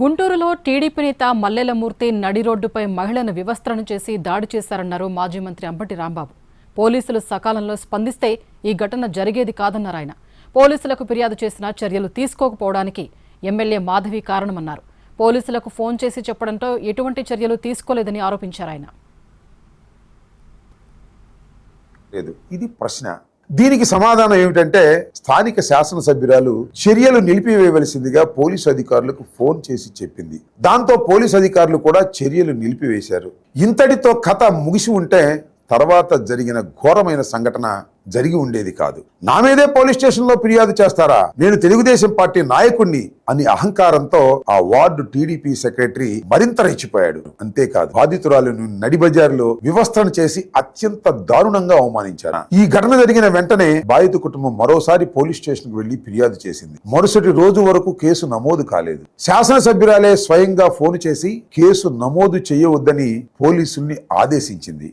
గుంటూరులో టీడీపీ నేత మల్లెలమూర్తి నడి రోడ్డుపై మహిళను వివస్త్రను చేసి దాడి చేశారన్నారు మాజీ మంత్రి అంబటి రాంబాబు. పోలీసులు సకాలంలో స్పందిస్తే ఈ ఘటన జరిగేది కాదన్నారు ఆయన. పోలీసులకు ఫిర్యాదు చేసినా చర్యలు తీసుకోకపోవడానికి ఎమ్మెల్యే మాధవి కారణమన్నారు. పోలీసులకు ఫోన్ చేసి చెప్పడంతో ఎటువంటి చర్యలు తీసుకోలేదని ఆరోపించారు ఆయన. ఇది ప్రశ్న. దీనికి సమాధానం ఏమిటంటే స్థానిక శాసనసభ్యురాలు చర్యలు నిలిపివేయవలసిందిగా పోలీసు అధికారులకు ఫోన్ చేసి చెప్పింది. దాంతో పోలీసు అధికారులు కూడా చర్యలు నిలిపివేశారు. ఇంతటితో కథ ముగిసి ఉంటే తర్వాత జరిగిన ఘోరమైన సంఘటన జరిగి ఉండేది కాదు. నా మీదే పోలీస్ స్టేషన్లో ఫిర్యాదు చేస్తారా, నేను తెలుగుదేశం పార్టీ నాయకుణ్ణి అని అహంకారంతో ఆ వార్డు టీడీపీ సెక్రటరీ మరింత రెచ్చిపోయాడు. అంతేకాదు బాధితురాలను నడిబజారులో వివస్త్రణ చేసి అత్యంత దారుణంగా అవమానించారు. ఈ ఘటన జరిగిన వెంటనే బాధిత కుటుంబం మరోసారి పోలీస్ స్టేషన్ కు వెళ్లి ఫిర్యాదు చేసింది. మరుసటి రోజు వరకు కేసు నమోదు కాలేదు. శాసనసభ్యురాలే స్వయంగా ఫోన్ చేసి కేసు నమోదు చేయవద్దని పోలీసుల్ని ఆదేశించింది.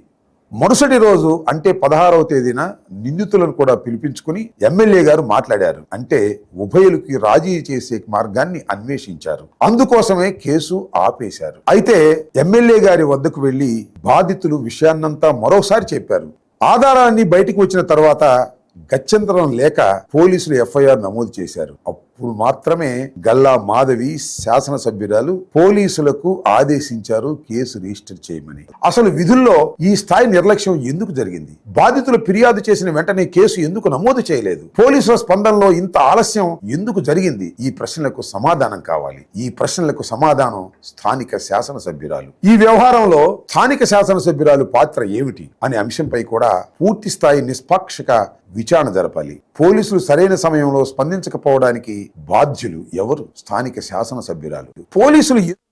మరుసటి రోజు అంటే 16వ తేదీన నిందితులను కూడా పిలిపించుకుని ఎమ్మెల్యే గారు మాట్లాడారు. అంటే ఉభయులకి రాజీ చేసే మార్గాన్ని అన్వేషించారు. అందుకోసమే కేసు ఆపేశారు. అయితే ఎమ్మెల్యే గారి వద్దకు వెళ్లి బాధితులు విషయాన్నంతా మరోసారి చెప్పారు. ఆధారాన్ని బయటకు వచ్చిన తర్వాత గత్యంతరం లేక పోలీసులు ఎఫ్ఐఆర్ నమోదు చేశారు. అప్పుడు మాత్రమే గల్లా మాధవి శాసనసభ్యురాలు పోలీసులకు ఆదేశించారు కేసు రిజిస్టర్ చేయమని. అసలు విధుల్లో ఈ స్థాయి నిర్లక్ష్యం ఎందుకు జరిగింది? బాధితులు ఫిర్యాదు చేసిన వెంటనే కేసు ఎందుకు నమోదు చేయలేదు? పోలీసుల స్పందనలో ఇంత ఆలస్యం ఎందుకు జరిగింది? ఈ ప్రశ్నలకు సమాధానం కావాలి. ఈ ప్రశ్నలకు సమాధానం స్థానిక శాసనసభ్యురాలు. ఈ వ్యవహారంలో స్థానిక శాసనసభ్యురాలు పాత్ర ఏమిటి అనే అంశంపై కూడా పూర్తి స్థాయి నిష్పాక్షిక విచారణ జరపాలి. పోలీసులు సరైన సమయంలో స్పందించకపోవడానికి బాధ్యులు ఎవరు? స్థానిక శాసనసభ్యురాలు. పోలీసులు